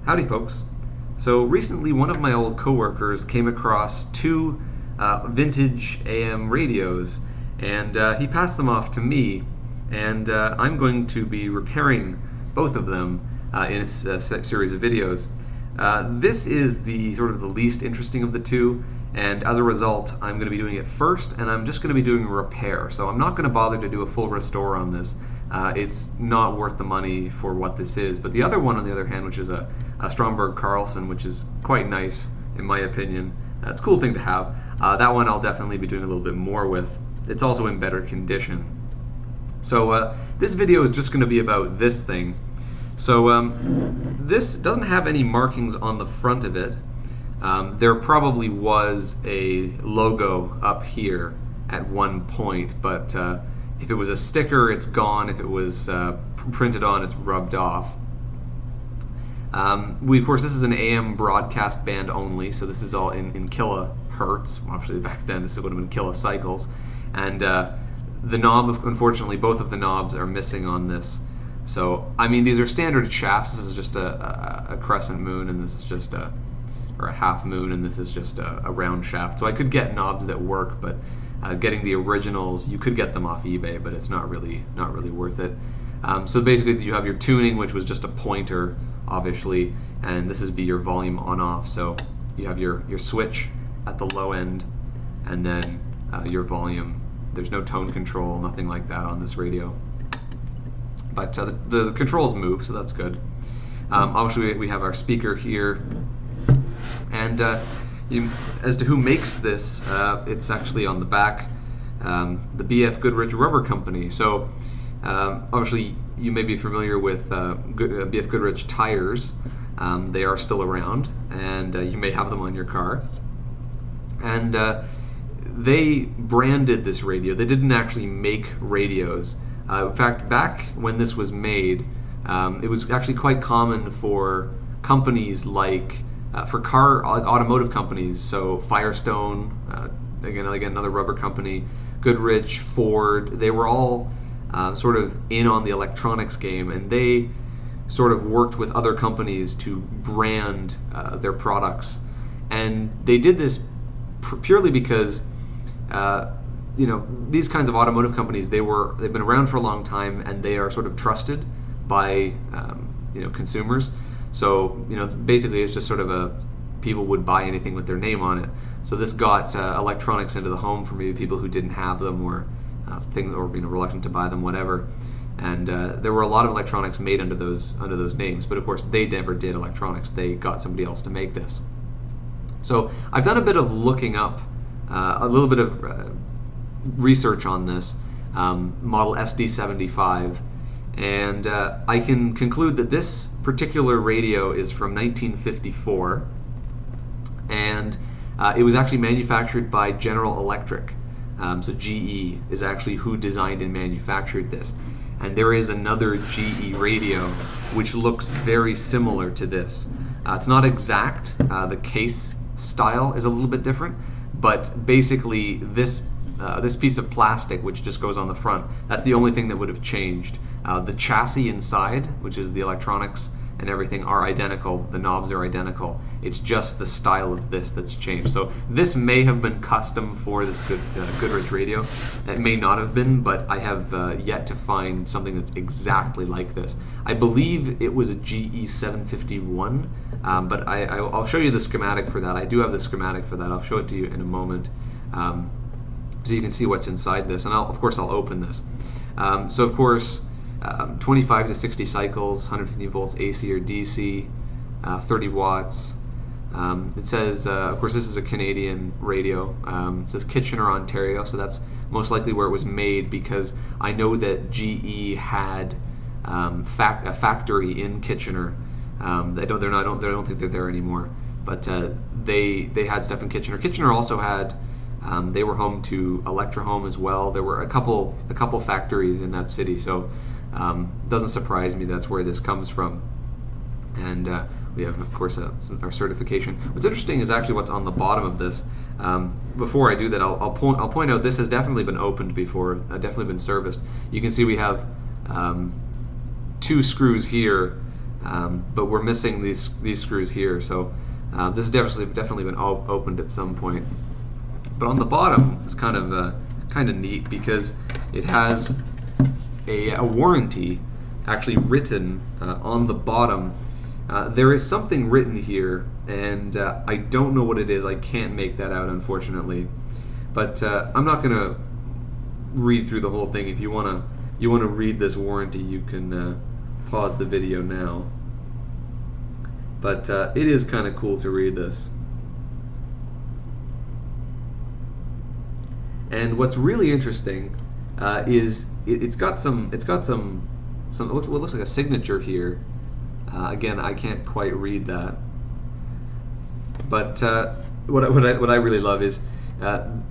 Howdy, folks. So recently, one of my old coworkers came across two vintage AM radios, and he passed them off to me, and I'm going to be repairing both of them in a series of videos. This is the sort of the least interesting of the two, and as a result, I'm going to be doing it first, and I'm just going to be doing a repair. So I'm not going to bother to do a full restore on this. It's not worth the money for what this is. But the other one, on the other hand, which is a Stromberg Carlson, which is quite nice, in my opinion. It's a cool thing to have. That one I'll definitely be doing a little bit more with. It's also in better condition. So this video is just going to be about this thing. So this doesn't have any markings on the front of it. There probably was a logo up here at one point, but if it was a sticker, it's gone. If it was printed on, it's rubbed off. Of course, this is an AM broadcast band only, so this is all in kilohertz. Obviously, back then, this would have been kilocycles. And the knob, unfortunately, both of the knobs are missing on this. So, I mean, these are standard shafts. This is just a crescent moon, and this is just or a half moon, and this is just a round shaft. So I could get knobs that work, but getting the originals, you could get them off eBay, but it's not really worth it. So basically, you have your tuning, which was just a pointer, obviously, and this is be your volume on-off. So you have your switch at the low end, and then your volume. There's no tone control, nothing like that on this radio. But the controls move, so that's good. Obviously, we have our speaker here. And as to who makes this, it's actually on the back, the BF Goodrich Rubber Company. So obviously you may be familiar with BF Goodrich tires. They are still around, and you may have them on your car. And they branded this radio. They didn't actually make radios. In fact, back when this was made, it was actually quite common for companies like automotive companies, so Firestone, again another rubber company, Goodrich, Ford, they were all sort of in on the electronics game, and they sort of worked with other companies to brand their products. And they did this purely because these kinds of automotive companies, they've been around for a long time, and they are sort of trusted by consumers. So, basically it's just sort of people would buy anything with their name on it. So this got electronics into the home for maybe people who didn't have them, or things, or reluctant to buy them, whatever. And there were a lot of electronics made under those names, but of course they never did electronics. They got somebody else to make this. So I've done a bit of looking up, a little bit of research on this model SD75. And I can conclude that this particular radio is from 1954, and it was actually manufactured by General Electric. So GE is actually who designed and manufactured this. And there is another GE radio which looks very similar to this. It's not exact. The case style is a little bit different, but basically this piece of plastic, which just goes on the front, that's the only thing that would have changed. The chassis inside, which is the electronics and everything, are identical. The knobs are identical. It's just the style of this that's changed. So this may have been custom for this Goodrich radio. It may not have been, but I have yet to find something that's exactly like this. I believe it was a GE 751, but I'll show you the schematic for that. I do have the schematic for that. I'll show it to you in a moment. So you can see what's inside this, and of course I'll open this. So of course, 25 to 60 cycles, 150 volts AC or DC, 30 watts. It says, of course, this is a Canadian radio. It says Kitchener, Ontario, so that's most likely where it was made, because I know that GE had a factory in Kitchener. I don't think they're there anymore, but they had stuff in Kitchener. Kitchener also had. They were home to Electra Home as well. There were a couple factories in that city, so doesn't surprise me that's where this comes from. And we have, of course, our certification. What's interesting is actually what's on the bottom of this. Before I do that, I'll point out this has definitely been opened before, definitely been serviced. You can see we have 2 screws here but we're missing these screws here. So this has definitely been opened at some point. But on the bottom is kind of neat because it has a warranty actually written on the bottom. There is something written here, and I don't know what it is. I can't make that out, unfortunately. But I'm not going to read through the whole thing. If you want to read this warranty, you can pause the video now. But it is kind of cool to read this. And what's really interesting is it's got some it looks like a signature here. Again, I can't quite read that. But what I really love is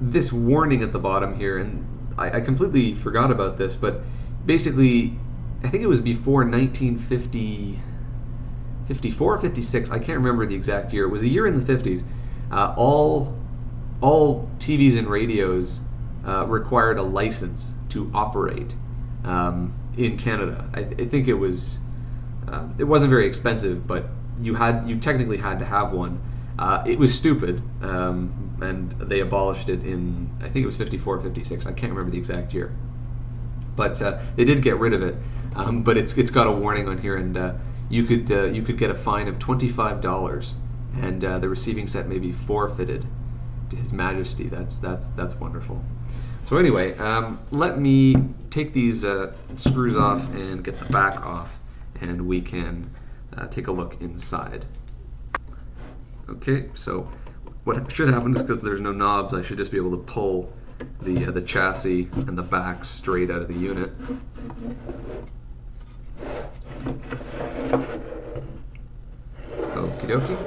this warning at the bottom here, and I completely forgot about this, but basically, I think it was before 1950, 54 or 56, I can't remember the exact year. It was a year in the 50s. All TVs and radios required a license to operate in Canada. I think it was it wasn't very expensive, but you technically had to have one. It was stupid, and they abolished it in, I think it was 54 or 56. I can't remember the exact year, but they did get rid of it. But it's got a warning on here, and you could get a fine of $25, and the receiving set may be forfeited to His Majesty. That's wonderful. So anyway, let me take these screws off and get the back off, and we can take a look inside. Okay, so what should happen is, because there's no knobs, I should just be able to pull the chassis and the back straight out of the unit. Okie dokie.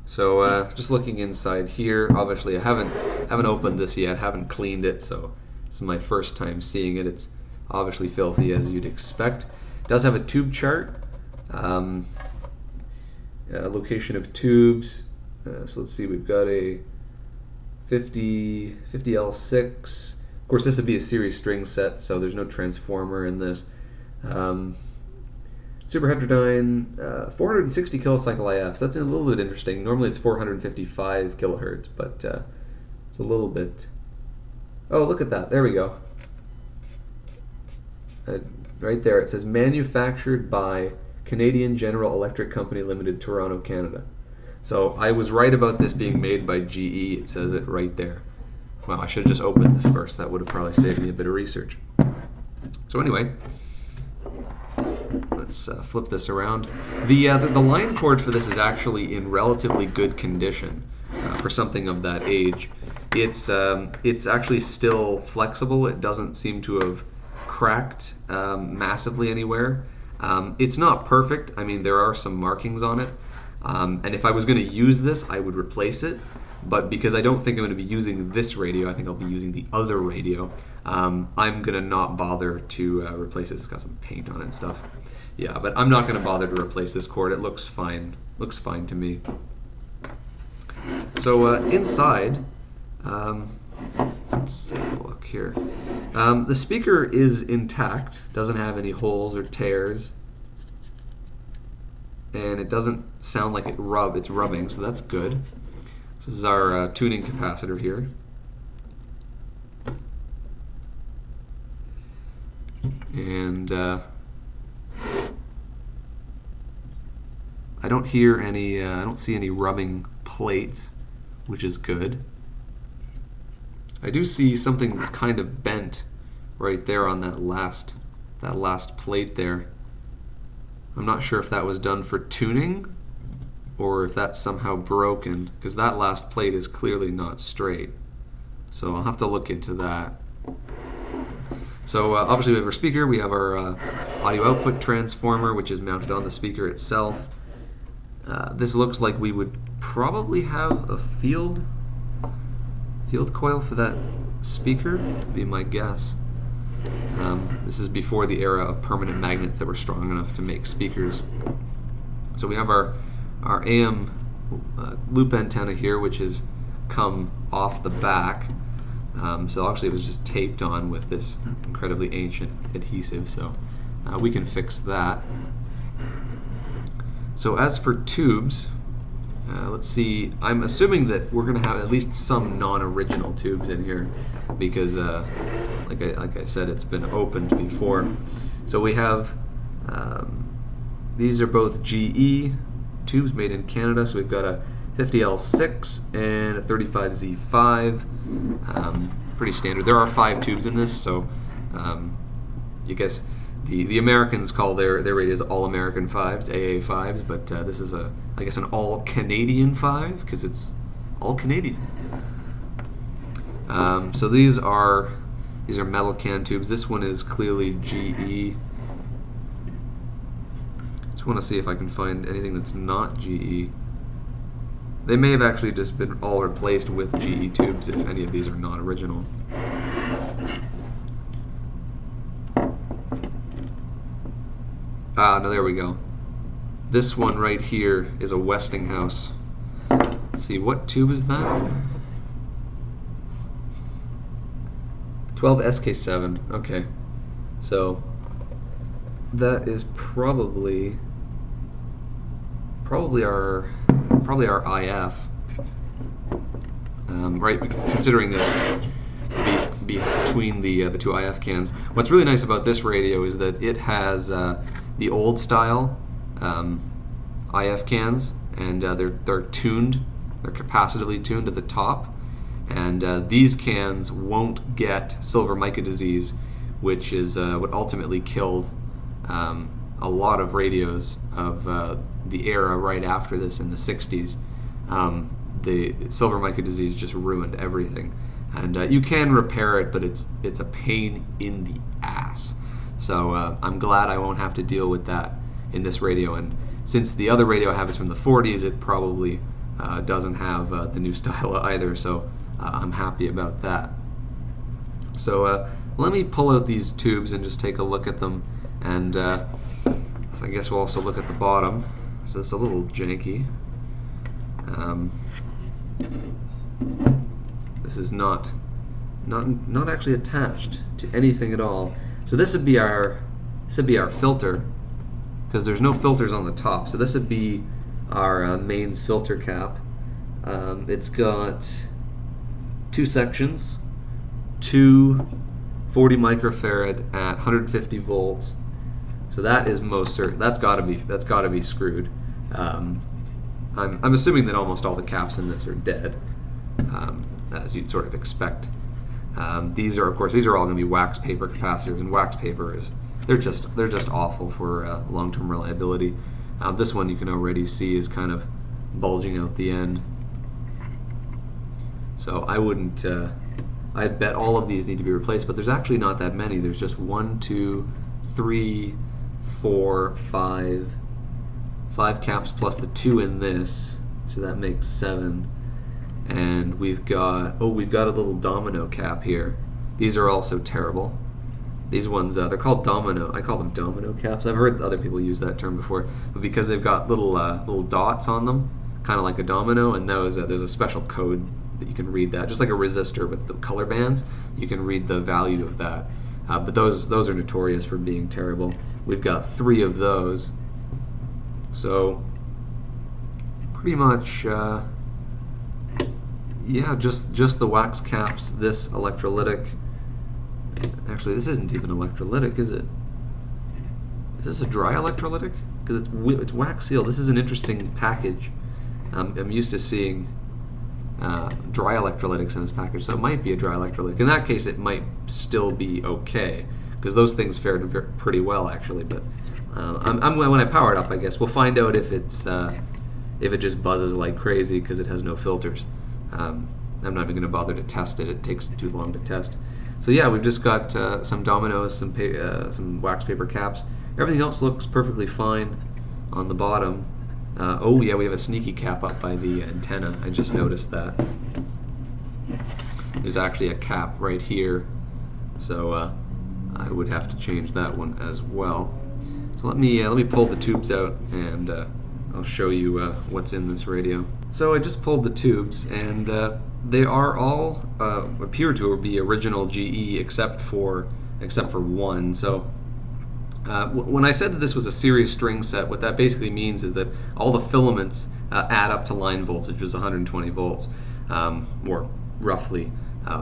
So just looking inside here, obviously I haven't opened this yet, haven't cleaned it, so this is my first time seeing it. It's obviously filthy, as you'd expect. It does have a tube chart, location of tubes. So let's see, we've got a 50L6. Of course, this would be a series string set, so there's no transformer in this. Super heterodyne, 460 kilocycle IF. So that's a little bit interesting. Normally it's 455 kilohertz, but it's a little bit. Oh, look at that! There we go. Right there, it says manufactured by Canadian General Electric Company Limited, Toronto, Canada. So I was right about this being made by GE. It says it right there. Well, I should have just opened this first. That would have probably saved me a bit of research. So anyway, let's flip this around. The line cord for this is actually in relatively good condition for something of that age. It's actually still flexible. It doesn't seem to have cracked massively anywhere. It's not perfect. I mean, there are some markings on it. And if I was going to use this, I would replace it. But because I don't think I'm going to be using this radio, I think I'll be using the other radio. I'm going to not bother to replace this. It's got some paint on it and stuff. Yeah, but I'm not going to bother to replace this cord. It looks fine. Looks fine to me. So inside, let's take a look here. The speaker is intact. Doesn't have any holes or tears. And it doesn't sound like it's rubbing, so that's good. This is our tuning capacitor here. And I don't hear any, I don't see any rubbing plates, which is good. I do see something that's kind of bent right there on that last plate there. I'm not sure if that was done for tuning or if that's somehow broken, because that last plate is clearly not straight. So I'll have to look into that. So obviously we have our speaker, we have our audio output transformer, which is mounted on the speaker itself. This looks like we would probably have a field coil for that speaker, would be my guess. This is before the era of permanent magnets that were strong enough to make speakers. So we have our AM loop antenna here, which has come off the back. So actually it was just taped on with this incredibly ancient adhesive, so we can fix that. So as for tubes, let's see. I'm assuming that we're going to have at least some non-original tubes in here because, like I said, it's been opened before. So we have these are both GE tubes made in Canada. So we've got a 50L6 and a 35Z5. Pretty standard. There are 5 tubes in this, so you guess the Americans call their radios All-American 5s, AA 5s, but this is I guess an All-Canadian 5 because it's all Canadian. So these are metal can tubes. This one is clearly GE. Just want to see if I can find anything that's not GE. They may have actually just been all replaced with GE tubes if any of these are not original. No, there we go. This one right here is a Westinghouse. Let's see, what tube is that? 12 SK7. Okay. So that is probably our IF, right? Considering that it's between the 2 IF cans. What's really nice about this radio is that it has the old style IF cans, and they're tuned. They're capacitively tuned at the top, and these cans won't get silver mica disease, which is what ultimately killed a lot of radios of the era right after this in the 60s. The silver mica disease just ruined everything, and you can repair it, but it's a pain in the ass. So I'm glad I won't have to deal with that in this radio. And since the other radio I have is from the 40s, it probably doesn't have the new style either. So I'm happy about that. So let me pull out these tubes and just take a look at them, and so I guess we'll also look at the bottom. So it's a little janky. This is not actually attached to anything at all. So this would be our filter, because there's no filters on the top. So this would be our mains filter cap. It's got 2 sections, 2 40 microfarad at 150 volts. So that is most certain. That's got to be screwed. I'm assuming that almost all the caps in this are dead, as you'd sort of expect. These are all going to be wax paper capacitors, and wax paper they're just awful for long-term reliability. This one you can already see is kind of bulging out the end. So I wouldn't. I bet all of these need to be replaced, but there's actually not that many. There's just 1, 2, 3, 4, 5 caps plus the 2 in this, so that makes 7. And we've got a little domino cap here. These are also terrible. These ones, they're called domino. I call them domino caps. I've heard other people use that term before, but because they've got little dots on them, kind of like a domino, and there's a special code that you can read that, just like a resistor with the color bands. You can read the value of that. But those are notorious for being terrible. We've got 3 of those. So pretty much. Yeah, just the wax caps, this electrolytic. Actually, this isn't even electrolytic, is it? Is this a dry electrolytic? Because it's wax sealed. This is an interesting package. I'm used to seeing dry electrolytics in this package, so it might be a dry electrolytic. In that case, it might still be okay, because those things fared pretty well, actually. But when I power it up, I guess we'll find out if it just buzzes like crazy because it has no filters. I'm not even going to bother to test it. It takes too long to test. So yeah, we've just got some dominoes, some wax paper caps. Everything else looks perfectly fine on the bottom. Oh yeah, we have a sneaky cap up by the antenna. I just noticed that. There's actually a cap right here, so I would have to change that one as well. So let me pull the tubes out, and I'll show you what's in this radio. So I just pulled the tubes, and they are all appear to be original GE except for one. So When I said that this was a series string set, what that basically means is that all the filaments add up to line voltage, which is 120 volts, or roughly,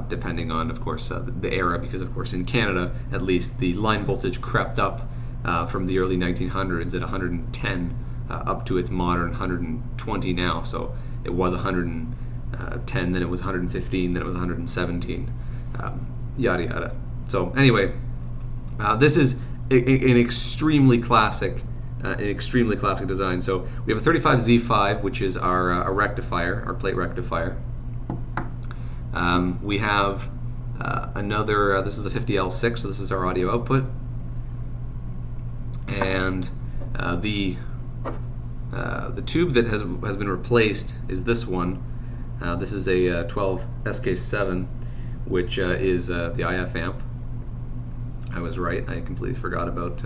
depending on, of course, the era, because, of course, in Canada, at least, the line voltage crept up from the early 1900s at 110 up to its modern 120 now. So it was 110, then it was 115, then it was 117, yada yada. So anyway, this is an extremely classic design. So we have a 35Z5, which is our rectifier, our plate rectifier. We have another. This is a 50L6, so this is our audio output, and the tube that has been replaced is this one. This is a 12 SK7, which is the IF amp. I was right. I completely forgot about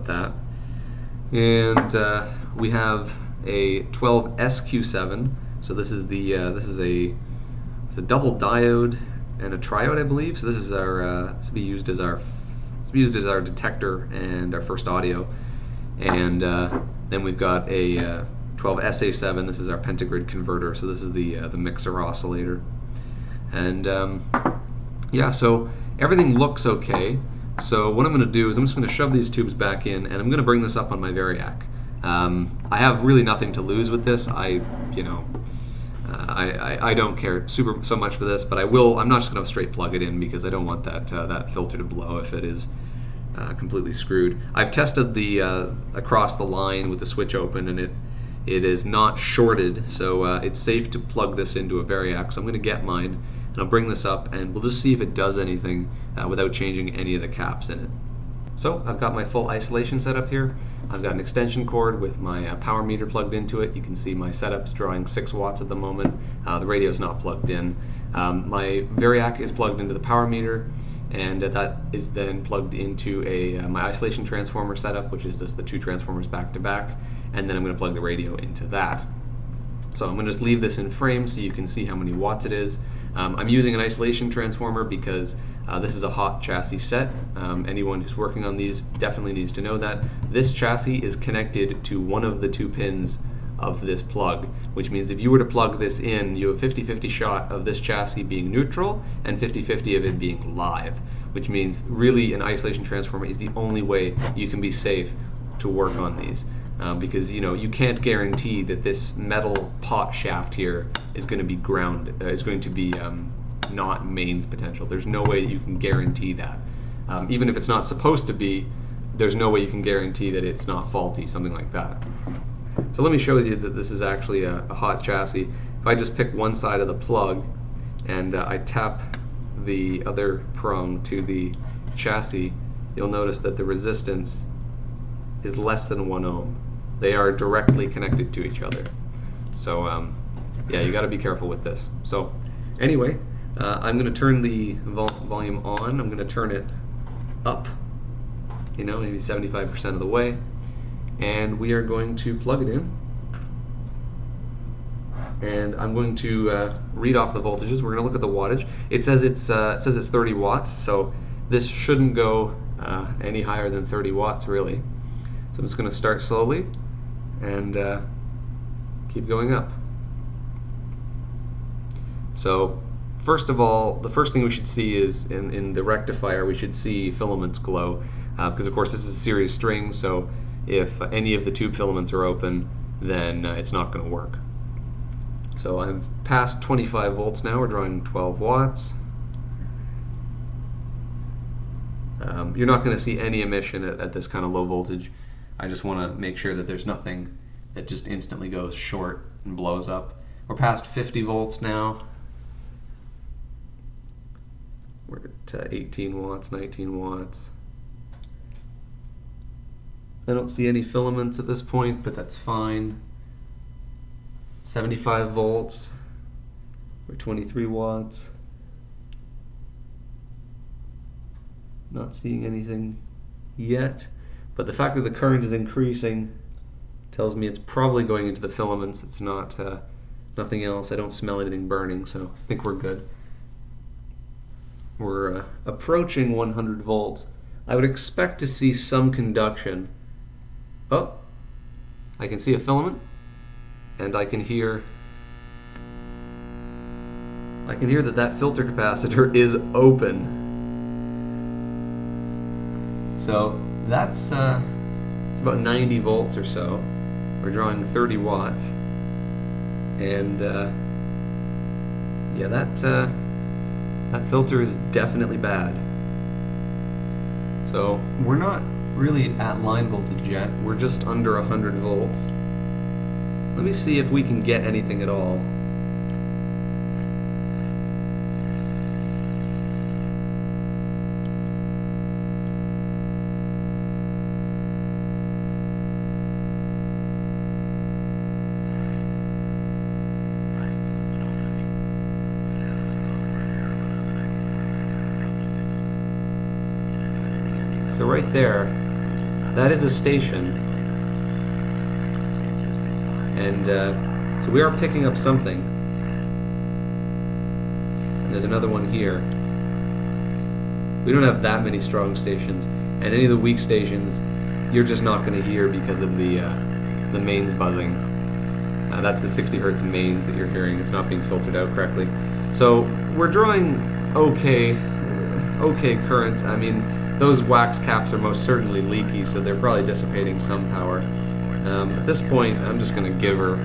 that. And we have a 12 SQ7. So this is it's a double diode and a triode, I believe. So this is our this will be used as our detector and our first audio. And then we've got a 12 SA7. This is our pentagrid converter. So this is the mixer oscillator. And yeah, so everything looks okay. So what I'm going to do is I'm just going to shove these tubes back in, and I'm going to bring this up on my Variac. I have really nothing to lose with this. I don't care so much for this, but I will. I'm not just going to straight plug it in because I don't want that filter to blow if it is completely screwed. I've tested the across the line with the switch open, and it is not shorted, so it's safe to plug this into a Variac. So I'm going to get mine, and I'll bring this up, and we'll just see if it does anything without changing any of the caps in it. So I've got my full isolation set up here. I've got an extension cord with my power meter plugged into it. You can see my setup's drawing 6 watts at the moment. The radio's not plugged in. My Variac is plugged into the power meter, and that is then plugged into my isolation transformer setup, which is just the 2 transformers back to back, and then I'm going to plug the radio into that. So I'm going to just leave this in frame so you can see how many watts it is. I'm using an isolation transformer because this is a hot chassis set. Anyone who's working on these definitely needs to know that. This chassis is connected to one of the 2 pins of this plug, which means if you were to plug this in, you have a 50-50 shot of this chassis being neutral and 50-50 of it being live, which means really an isolation transformer is the only way you can be safe to work on these. Because you can't guarantee that this metal pot shaft here is going to be not mains potential. There's no way you can guarantee that. Even if it's not supposed to be, there's no way you can guarantee that it's not faulty, something like that. So let me show you that this is actually a hot chassis. If I just pick one side of the plug and I tap the other prong to the chassis, you'll notice that the resistance is less than 1 ohm. They are directly connected to each other. So yeah, you got to be careful with this. So anyway, I'm going to turn the volume on. I'm going to turn it up, maybe 75% of the way, and we are going to plug it in. And I'm going to read off the voltages. We're going to look at the wattage. It says it's 30 watts, so this shouldn't go any higher than 30 watts, really. So I'm just going to start slowly and keep going up. So first of all, the first thing we should see is in the rectifier, we should see filaments glow, because of course this is a series string, so if any of the tube filaments are open, then it's not going to work. So I'm past 25 volts now. We're drawing 12 watts. You're not going to see any emission at this kind of low voltage. I just want to make sure that there's nothing that just instantly goes short and blows up. We're past 50 volts now. We're at 18 watts, 19 watts. I don't see any filaments at this point, but that's fine. 75 volts. We're 23 watts. Not seeing anything yet. But the fact that the current is increasing tells me it's probably going into the filaments. It's not nothing else. I don't smell anything burning, so I think we're good. We're approaching 100 volts. I would expect to see some conduction. Oh, I can see a filament, and I can hear that filter capacitor is open. So that's it's about 90 volts or so. We're drawing 30 watts, and yeah, that filter is definitely bad. So we're not really at line voltage yet. We're just under 100 volts. Let me see if we can get anything at all. So right there, that is a station, and so we are picking up something. And there's another one here. We don't have that many strong stations, and any of the weak stations, you're just not going to hear because of the mains buzzing. That's the 60 hertz mains that you're hearing. It's not being filtered out correctly. So we're drawing okay current. I mean, those wax caps are most certainly leaky, so they're probably dissipating some power. At this point, I'm just going to give her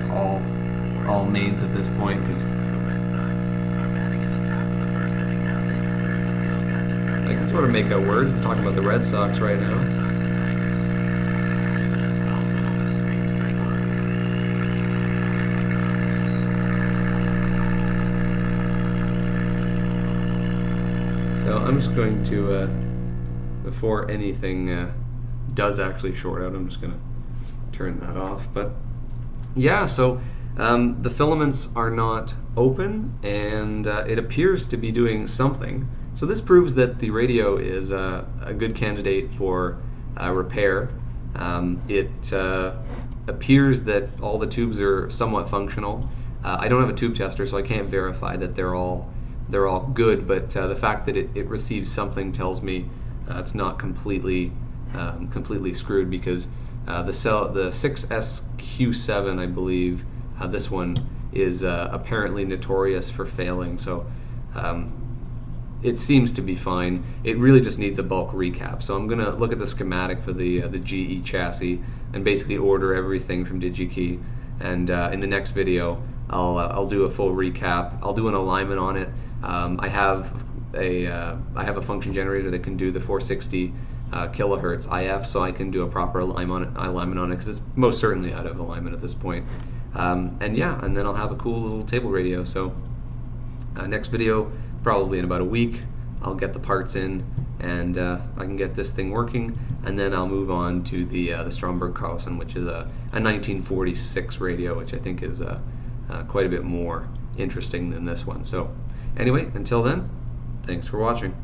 all mains at this point, because I can sort of make out words. It's talking about the Red Sox right now. So I'm just going to, before anything does actually short out, I'm just going to turn that off. But yeah, so the filaments are not open, and it appears to be doing something. So this proves that the radio is a good candidate for repair. It appears that all the tubes are somewhat functional. I don't have a tube tester, so I can't verify that they're all good, but the fact that it receives something tells me it's not completely screwed, because the 6SQ7, I believe, this one is apparently notorious for failing. So it seems to be fine. It really just needs a bulk recap. So I'm gonna look at the schematic for the GE chassis and basically order everything from DigiKey. And in the next video, I'll do a full recap. I'll do an alignment on it. I have a function generator that can do the 460 kilohertz IF, so I can do a proper alignment on it, because it's most certainly out of alignment at this point. And then I'll have a cool little table radio. So next video, probably in about a week, I'll get the parts in, and I can get this thing working, and then I'll move on to the Stromberg Carlson, which is a 1946 radio, which I think is quite a bit more interesting than this one. So anyway, until then, thanks for watching.